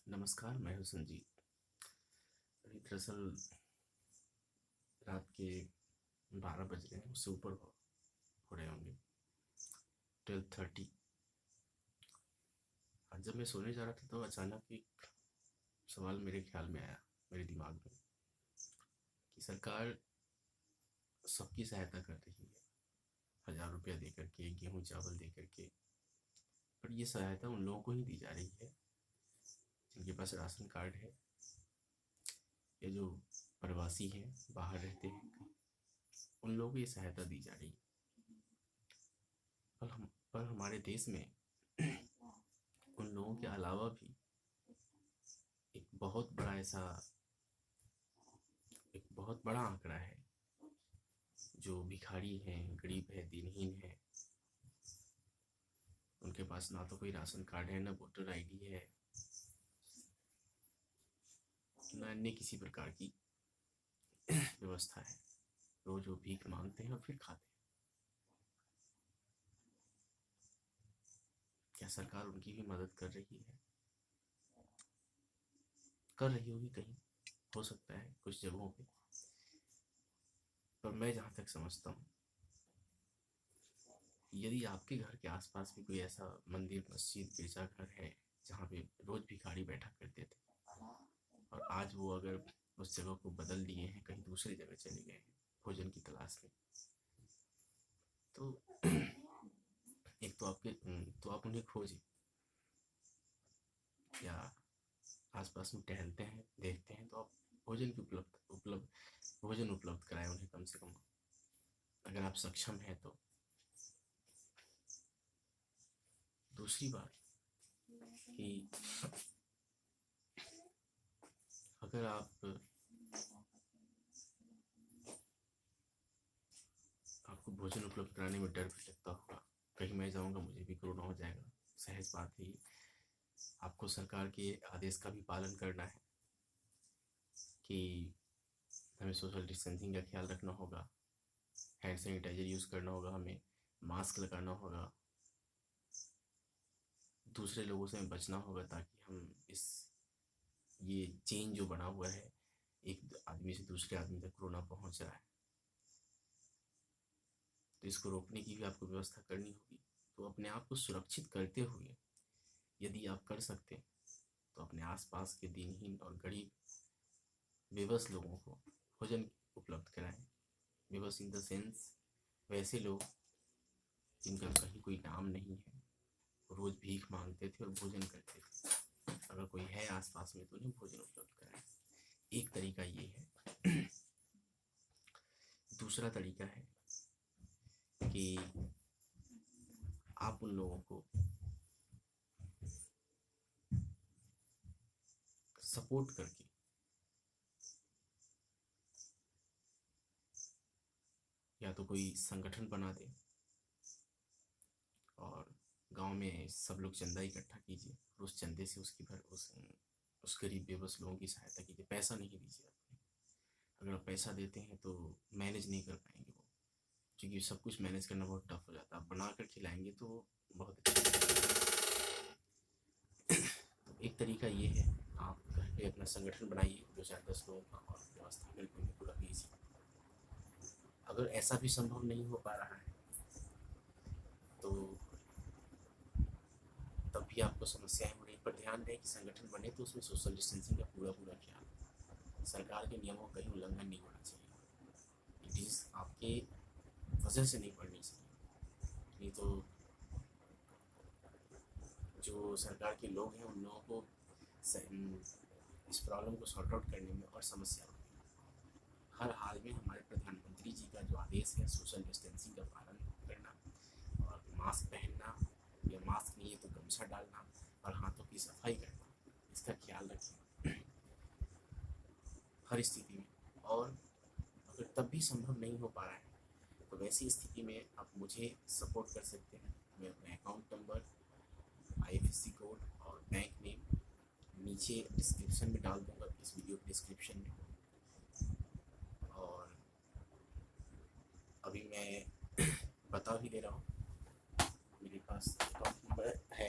नमस्कार, मैं हूँ संजीत। अभी दरअसल रात के 12 बज रहे हैं, उससे ऊपर हो रहे होंगे, 12:30। आज जब मैं सोने जा रहा था तो अचानक एक सवाल मेरे ख्याल में आया, मेरे दिमाग में, कि सरकार सबकी सहायता कर रही है, 1,000 रुपया दे करके, गेहूँ चावल दे करके, पर ये सहायता उन लोगों को ही दी जा रही है जिनके पास राशन कार्ड है, या जो प्रवासी हैं, बाहर रहते हैं, उन लोगों को ये सहायता दी जा रही है। पर हमारे देश में उन लोगों के अलावा भी एक बहुत बड़ा ऐसा एक बहुत बड़ा आंकड़ा है जो भिखारी हैं, गरीब है, दिनहीन है। उनके पास ना तो कोई राशन कार्ड है, ना वोटर आईडी है, ना अन्य किसी प्रकार की व्यवस्था है। रोज वो भीख मांगते हैं और फिर खाते हैं। क्या सरकार उनकी भी मदद कर रही है? कर रही होगी कहीं, हो सकता है कुछ जगहों पे। पर मैं जहाँ तक समझता हूँ, यदि आपके घर के आसपास भी कोई ऐसा मंदिर, मस्जिद, गिरजाघर है जहाँ पे रोज भिखारी बैठा करते थे, और आज वो अगर उस जगह को बदल दिए हैं, कहीं दूसरी जगह चले गए हैं भोजन की तलाश में, तो एक तो आप उन्हें खोजें, या आसपास में टहलते हैं, देखते हैं, तो आप भोजन की भोजन उपलब्ध कराएं उन्हें, कम से कम, अगर आप सक्षम हैं तो। दूसरी बात कि अगर आपको भोजन उपलब्ध कराने में डर भी लगता होगा, कहीं मैं जाऊंगा मुझे भी कोरोना हो जाएगा, सहज बात है ये। आपको सरकार के आदेश का भी पालन करना है कि हमें सोशल डिस्टेंसिंग का ख्याल रखना होगा, हैंड सैनिटाइजर यूज़ करना होगा, हमें मास्क लगाना होगा, दूसरे लोगों से बचना होगा, ताकि हम ये चेन जो बना हुआ है, एक आदमी से दूसरे आदमी तक कोरोना पहुंच रहा है, तो इसको रोकने की भी आपको व्यवस्था करनी होगी। तो अपने आप को सुरक्षित करते हुए यदि आप कर सकते हैं तो अपने आसपास के दिनहीन और गरीब बेबस लोगों को भोजन उपलब्ध कराएं। बेबस इन द सेंस, वैसे लोग जिनका कहीं कोई नाम नहीं है, रोज भीख मांगते थे और भोजन करते थे, अगर कोई है आसपास में तो उन्हें भोजन उपलब्ध कराएं। एक तरीका ये है। दूसरा तरीका है कि आप उन लोगों को सपोर्ट करके या तो कोई संगठन बना दें, और गांव में सब लोग चंदा इकट्ठा कीजिए, और उस चंदे से उस गरीब बेबस लोगों की सहायता कीजिए। पैसा नहीं दीजिए आप, अगर आप पैसा देते हैं तो मैनेज नहीं कर पाएंगे वो, क्योंकि सब कुछ मैनेज करना बहुत टफ हो जाता है। आप बना कर खिलाएंगे तो बहुत अच्छा। तो एक तरीका ये है, आप घर पे अपना संगठन बनाइए, 2 4 10 लोगों का, और व्यवस्था बिल्कुल पूरा कीजिए। अगर ऐसा भी संभव नहीं हो पा रहा है तो तब भी आपको समस्याएं हो रही, पर ध्यान रहे कि संगठन बने तो उसमें सोशल डिस्टेंसिंग का पूरा पूरा ख्याल, सरकार के नियमों का कहीं उल्लंघन नहीं होना चाहिए। डिजीज आपके वजह से नहीं बढ़नी चाहिए, नहीं तो जो सरकार के लोग हैं उन लोगों को इस प्रॉब्लम को सॉर्ट आउट करने में और समस्या होगी। हर हाल में हमारे प्रधानमंत्री जी का जो आदेश है, सोशल डिस्टेंसिंग का पालन करना, और मास्क पहनना, या मास्क नहीं है तो गमछा डालना, और हाथों की सफाई करना, इसका ख्याल रखें हर स्थिति में। और अगर तब भी संभव नहीं हो पा रहा है तो वैसी स्थिति में आप मुझे सपोर्ट कर सकते हैं। मैं अपना अकाउंट नंबर, IFSC कोड और बैंक नेम नीचे डिस्क्रिप्शन में डाल दूंगा, इस वीडियो के डिस्क्रिप्शन में। और अभी मैं बता भी दे रहा हूँ, मेरे पास अकाउंट नंबर है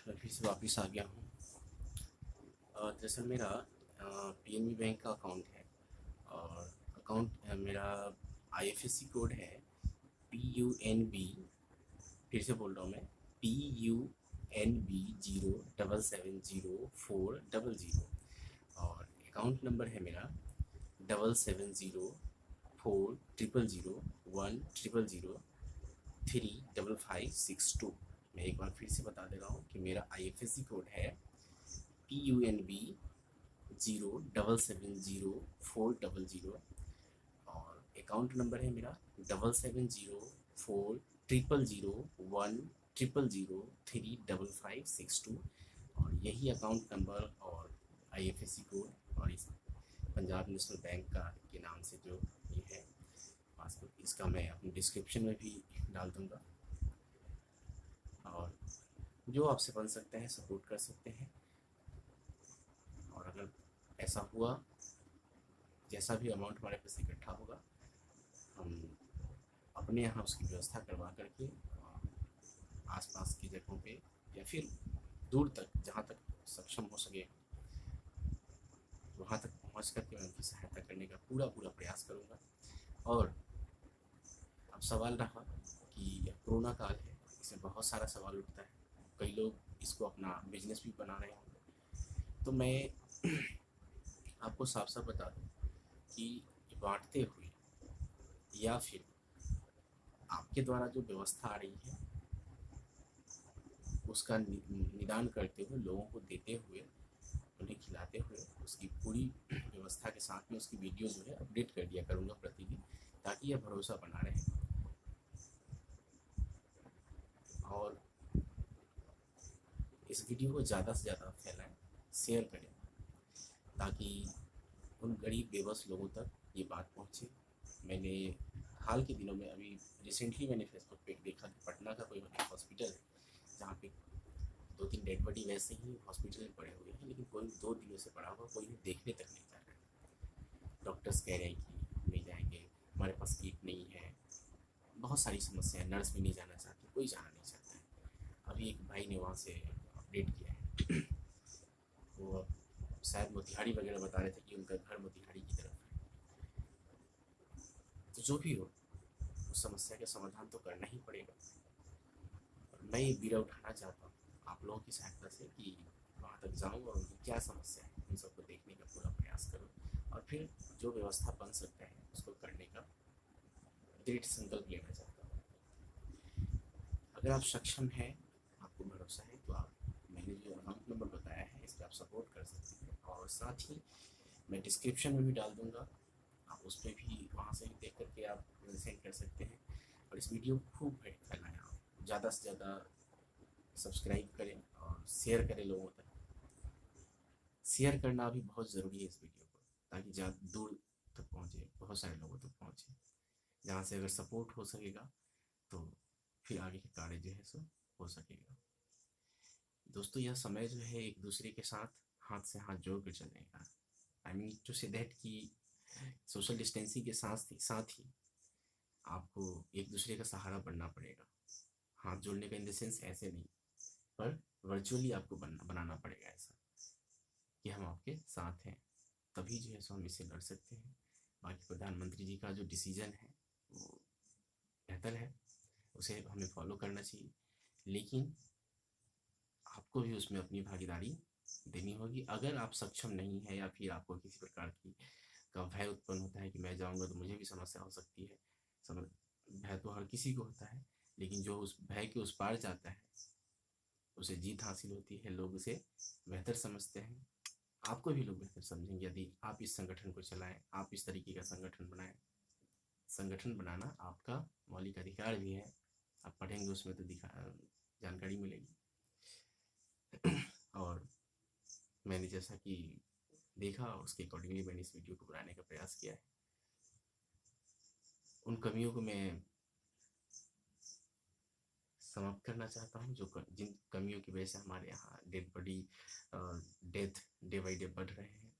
मैं फिर से वापस आ गया हूँ। दरअसल मेरा पीएनबी बैंक का अकाउंट है और अकाउंट मेरा आईएफएससी कोड है PUNB। फिर से बोल रहा हूँ मैं, PUNB 07704000 और अकाउंट नंबर है मेरा 77040010003552। मैं एक बार फिर से बता दे रहा हूँ कि मेरा आईएफएससी कोड है PUNB 07704000 और अकाउंट नंबर है मेरा 77040010003552 और यही अकाउंट नंबर और आईएफएससी कोड और इस पंजाब नेशनल बैंक का के नाम से जो ये है पासबुक, इसका मैं अपनी डिस्क्रिप्शन में भी डाल दूँगा और जो आपसे बन सकते हैं सपोर्ट कर सकते हैं। और अगर ऐसा हुआ, जैसा भी अमाउंट हमारे पास इकट्ठा होगा, हम अपने यहाँ उसकी व्यवस्था करवा करके आसपास की जगहों पे या फिर दूर तक जहाँ तक सक्षम हो सके वहाँ तक पहुँच करके मैं उनकी सहायता करने का पूरा प्रयास करूँगा। और अब सवाल रहा कि यह कोरोना काल है, इसमें बहुत सारा सवाल उठता है, कई लोग इसको अपना बिजनेस भी बना रहे होंगे, तो मैं आपको साफ साफ बता दूँ कि बांटते हुए या फिर आपके द्वारा जो व्यवस्था आ रही है उसका निदान करते हुए, लोगों को देते हुए, उन्हें खिलाते हुए उसकी पूरी व्यवस्था के साथ में उसकी वीडियो जो है अपडेट कर दिया करूँगा प्रतिदिन, ताकि यह भरोसा बना रहे। और इस वीडियो को ज़्यादा से ज़्यादा फैलाएं, शेयर करें, ताकि उन गरीब बेबस लोगों तक ये बात पहुँचे। मैंने हाल के दिनों में अभी रिसेंटली मैंने फेसबुक पे देखा कि पटना का कोई हॉस्पिटल है जहाँ पे 2-3 डेड बॉडी वैसे ही हॉस्पिटल में पड़े हुए हैं, लेकिन कोई 2 दिनों से पड़ा हुआ, कोई भी देखने तक नहीं जा रहा है। डॉक्टर्स कह रहे हैं कि हम नहीं जाएंगे, हमारे पास किट नहीं है, बहुत सारी समस्याएं, नर्स भी नहीं जाना चाहती, कोई जाना नहीं चाहता है। अभी एक भाई ने वहाँ से अपडेट किया है वो शायद मोतिहारी वगैरह बता रहे थे कि उनका घर मोतिहारी की तरफ है। तो जो भी हो, उस समस्या का समाधान तो करना ही पड़ेगा। और मैं ये बीड़ा उठाना चाहता हूँ आप लोगों की सहायता से कि वहाँ तक जाऊँ और उनकी क्या समस्या है उन सबको देखने का पूरा प्रयास करूँ और फिर जो व्यवस्था बन सकता है उसको करने का दृढ़ संकल्प लेना चाहता हूँ। अगर आप सक्षम हैं, आपको भरोसा है, तो आप मैंने जो अकाउंट नंबर बताया है इस पर आप सपोर्ट कर सकते हैं और साथ ही मैं डिस्क्रिप्शन में भी डाल दूँगा, आप उस पर भी वहाँ से भी देख करके आप सेंड कर सकते हैं। और इस वीडियो को खूब फैलाएं, आप ज़्यादा से ज़्यादा सब्सक्राइब करें और शेयर करें लोगों तक। शेयर करना भी बहुत ज़रूरी है इस वीडियो को, ताकि ज़्यादा दूर तक पहुँचे, बहुत सारे लोगों तक पहुँचे, जहाँ से अगर सपोर्ट हो सकेगा तो फिर आगे के कार्य जो है सो हो सकेगा। दोस्तों, यह समय जो है एक दूसरे के साथ हाथ से हाथ जोड़ कर चलने का, I mean to say that कि सोशल डिस्टेंसिंग के साथ ही आपको एक दूसरे का सहारा बनना पड़ेगा। हाथ जोड़ने का इन द सेंस ऐसे नहीं, पर वर्चुअली आपको बनाना पड़ेगा ऐसा कि हम आपके साथ हैं, तभी जो है सो हम इससे लड़ सकते हैं। बाकी प्रधानमंत्री जी का जो डिसीजन है वो बेहतर है, उसे हमें फॉलो करना चाहिए, लेकिन आपको भी उसमें अपनी भागीदारी देनी होगी। अगर आप सक्षम नहीं है या फिर आपको किसी प्रकार की का भय उत्पन्न होता है कि मैं जाऊंगा तो मुझे भी समस्या हो सकती है, भय तो हर किसी को होता है, लेकिन जो उस भय के उस पार जाता है उसे जीत हासिल होती है, लोग उसे बेहतर समझते हैं। आपको भी लोग बेहतर समझेंगे यदि आप इस संगठन को चलाएं, आप इस तरीके का संगठन बनाएं। संगठन बनाना आपका मौलिक अधिकार भी है, आप पढ़ेंगे उसमें तो जानकारी मिलेगी। और मैंने जैसा कि देखा उसके अकॉर्डिंगली मैंने इस वीडियो को बनाने का प्रयास किया है। उन कमियों को मैं समाप्त करना चाहता हूँ जिन कमियों की वजह से हमारे यहाँ डेथ डे बाई डे बढ़ रहे हैं।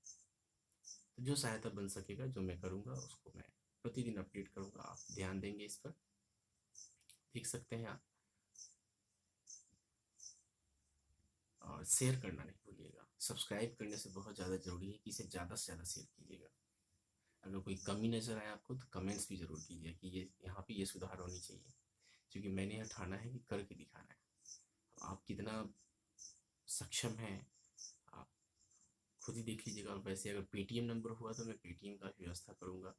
तो जो सहायता बन सकेगा, जो मैं करूँगा उसको मैं प्रतिदिन अपडेट करूँगा, आप ध्यान देंगे इस पर। देख सकते हैं आप और शेयर करना नहीं भूलिएगा। सब्सक्राइब करने से बहुत ज़्यादा ज़रूरी है कि इसे ज़्यादा से ज़्यादा शेयर कीजिएगा। अगर कोई कमी नज़र आए आपको तो कमेंट्स भी ज़रूर कीजिए कि ये यहाँ पे ये सुधार होनी चाहिए, क्योंकि मैंने यह ठाना है कि करके दिखाना है। आप कितना सक्षम हैं आप खुद ही देख लीजिएगा। और वैसे अगर पेटीएम नंबर हुआ तो मैं पेटीएम का भी व्यवस्था करूँगा,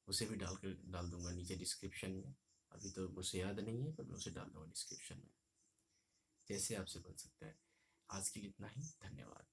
उसे भी डाल दूँगा नीचे डिस्क्रिप्शन में। अभी तो मुझे याद नहीं है, पर मैं उसे डाल दूँगा डिस्क्रिप्शन में, जैसे आपसे बन सकता है। आज के लिए इतना ही, धन्यवाद।